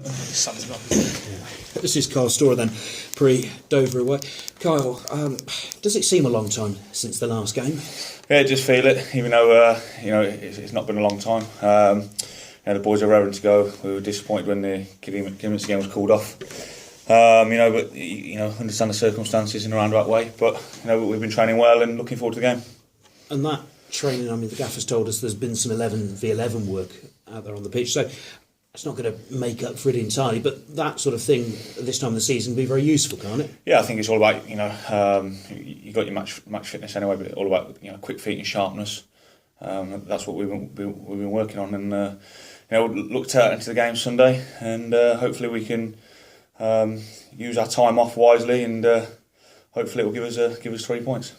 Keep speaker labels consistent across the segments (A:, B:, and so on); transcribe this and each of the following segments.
A: Sums it up, isn't it?
B: Yeah. This is Kyle Storer then, pre-Dover away. Kyle, does it seem a long time since the last game?
C: Yeah, just feel it, even though it's not been a long time. The boys are raring to go. We were disappointed when the Kidderminster game was called off. But understand the circumstances in a roundabout way. But we've been training well and looking forward to the game.
B: And that training, the gaffer's told us there's been some 11v11 work out there on the pitch, so it's not going to make up for it entirely, but that sort of thing at this time of the season can be very useful, can't it?
C: Yeah, I think it's all about you got your match fitness anyway, but all about quick feet and sharpness. That's what we've been working on, and looked out into the game Sunday, and hopefully we can use our time off wisely, and hopefully it will give us 3 points.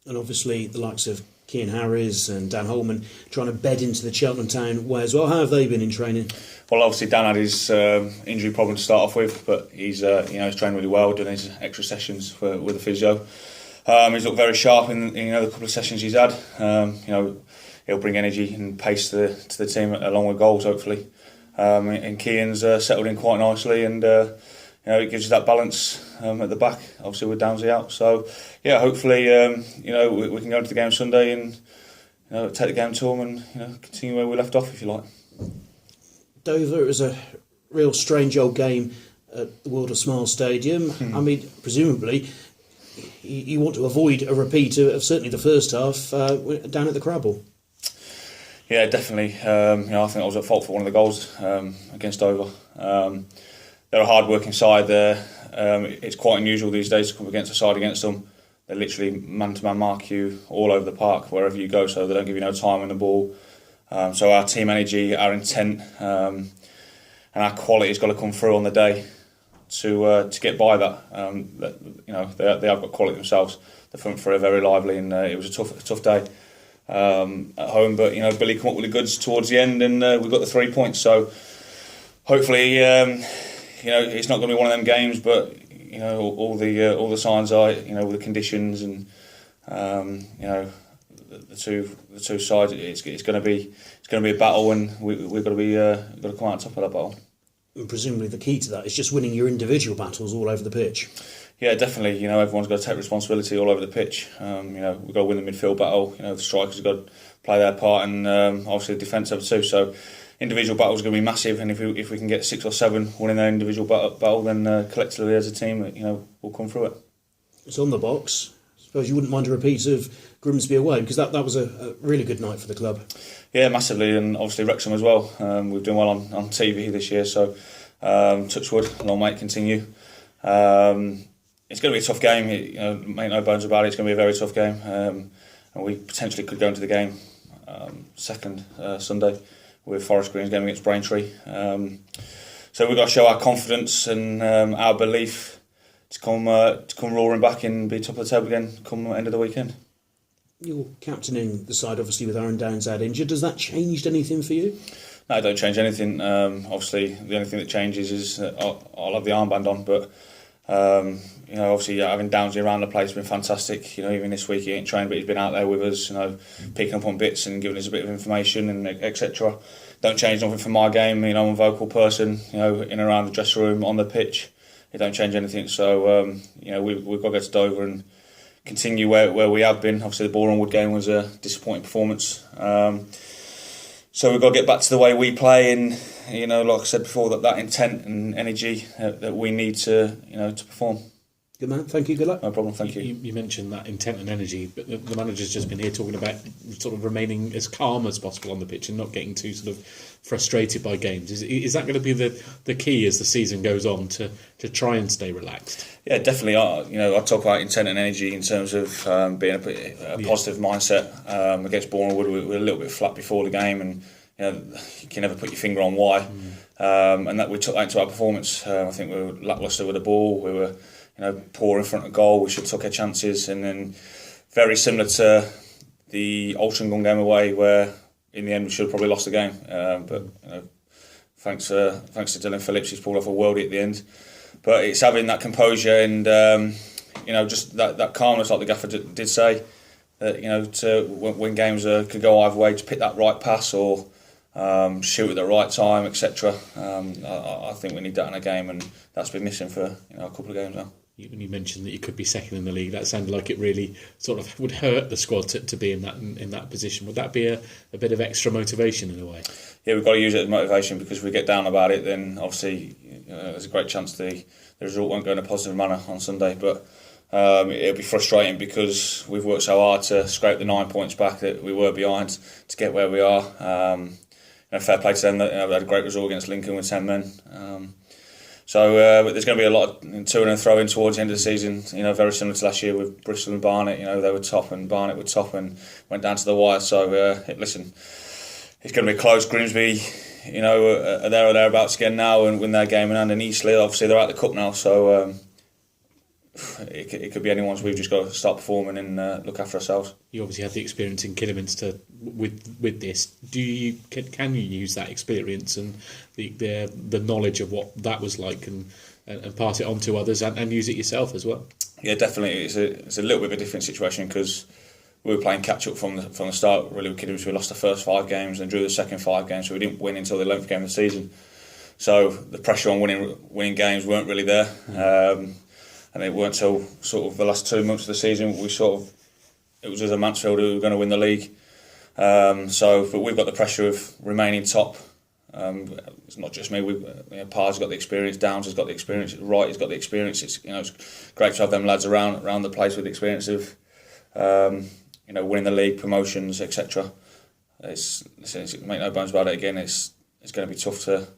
C: And
B: obviously the likes of Cian Harris and Dan Holman trying to bed into the Cheltenham Town way as well. How have they been in training?
C: Well, obviously Dan had his injury problem to start off with, but he's trained really well, doing his extra sessions with the physio. He's looked very sharp in the couple of sessions he's had. He'll bring energy and pace to the team along with goals, hopefully. And Cian's settled in quite nicely, and it gives you that balance at the back, obviously with Downsy out. So yeah, hopefully we can go into the game Sunday and take the game to them and continue where we left off, if you like.
B: Dover, it was a real strange old game at the World of Smiles Stadium. Presumably you want to avoid a repeat of certainly the first half down at the Crabble.
C: Yeah, definitely. I think I was at fault for one of the goals against Dover. They're a hard-working side there. It's quite unusual these days to come against a side against them. They literally man-to-man mark you all over the park, wherever you go, so they don't give you no time on the ball. So our team energy, our intent, and our quality has got to come through on the day to get by that. They have got quality themselves. The front three are very lively, and it was a tough day at home. But Billy come up with the goods towards the end, and we got the 3 points. So hopefully, it's not going to be one of them games. But all the signs are, with the conditions and the two sides, it's going to be a battle, and we've got to come out on top of that battle.
B: And presumably the key to that is just winning your individual battles all over the pitch.
C: Yeah, definitely. Everyone's got to take responsibility all over the pitch. We've got to win the midfield battle. The strikers have got to play their part, and obviously the defence have too. So individual battles are going to be massive, and if we can get 6 or 7 winning their individual battle, then collectively as a team, we'll come through it.
B: It's on the box. I suppose you wouldn't mind a repeat of Grimsby away, because that was a really good night for the club. Yeah,
C: massively, and obviously Wrexham as well. We've done well on TV this year, so touch wood, long may it continue. It's going to be a tough game. Make no bones about it. It's going to be a very tough game, and we potentially could go into the game second Sunday with Forest Green's game against Braintree. So we've got to show our confidence and our belief to come roaring back and be top of the table again come end of the weekend.
B: You're captaining the side, obviously, with Aaron Downs out injured. Has that changed anything for you?
C: No, it don't change anything. Obviously, the only thing that changes is I'll have the armband on, but obviously having Downsy around the place has been fantastic. Even this week he ain't trained, but he's been out there with us, picking up on bits and giving us a bit of information and etc. Don't change nothing from my game. I'm a vocal person, in and around the dressing room, on the pitch. It don't change anything. So we've got to go to Dover and continue where we have been. Obviously the Boreham Wood game was a disappointing performance. So we've got to get back to the way we play, and like I said before, that intent and energy that we need to perform.
B: Good man, thank you, good luck.
C: No problem, thank you.
A: You mentioned that intent and energy, but the manager's just been here talking about sort of remaining as calm as possible on the pitch and not getting too sort of frustrated by games. Is that going to be the key as the season goes on to try and stay relaxed?
C: Yeah, definitely. I talk about intent and energy in terms of being a positive mindset. Against Boreham Wood, we were a little bit flat before the game, and you can never put your finger on why. And that we took that into our performance. I think we were lacklustre with the ball. We were poor in front of goal. We should have took our chances, and then very similar to the Altrincham game away, where in the end we should have probably lost the game. But thanks to Dylan Phillips, he's pulled off a worldie at the end. But it's having that composure and just that calmness, like the gaffer did say, that to when games could go either way, to pick that right pass or shoot at the right time, etc. I think we need that in a game, and that's been missing for a couple of games now.
A: When you mentioned that you could be second in the league, that sounded like it really sort of would hurt the squad to be in that position. Would that be a bit of extra motivation in a way?
C: Yeah, we've got to use it as motivation, because if we get down about it, then obviously there's a great chance the result won't go in a positive manner on Sunday. But it'll be frustrating, because we've worked so hard to scrape the 9 points back that we were behind to get where we are. Fair play to them. They had a great result against Lincoln with 10 men. So there's going to be a lot of to and throw in towards the end of the season. Very similar to last year with Bristol and Barnet. They were top, and Barnet were top, and went down to the wire. So listen, it's going to be close. Grimsby, are there or thereabouts again now and win their game, and Eastleigh, obviously they're out the cup now. So it could be anyone's. We've just got to start performing and look after ourselves. You
A: obviously had the experience in Kidderminster with this. Can you use that experience and the knowledge of what that was like and pass it on to others and use it yourself as well? Yeah,
C: definitely. It's a little bit of a different situation, because we were playing catch up from the start. Really, with Kidderminster, we lost the first 5 games and drew the second 5 games, so we didn't win until the 11th game of the season. So the pressure on winning games weren't really there. And it weren't until sort of the last 2 months of the season it was as a Mansfield who were going to win the league. But we've got the pressure of remaining top. It's not just me. Parr's got the experience. Downs has got the experience. Wright has got the experience. It's great to have them lads around the place with the experience of winning the league, promotions, etc. Make no bones about it. Again, it's going to be tough to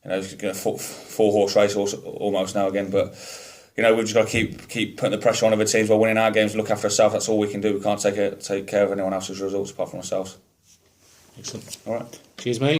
C: it's going to 4-horse race almost now again, but. We've just got to keep putting the pressure on other teams while winning our games, look after ourselves. That's all we can do. We can't take care of anyone else's results apart from ourselves.
A: Excellent.
C: All right.
A: Cheers, mate.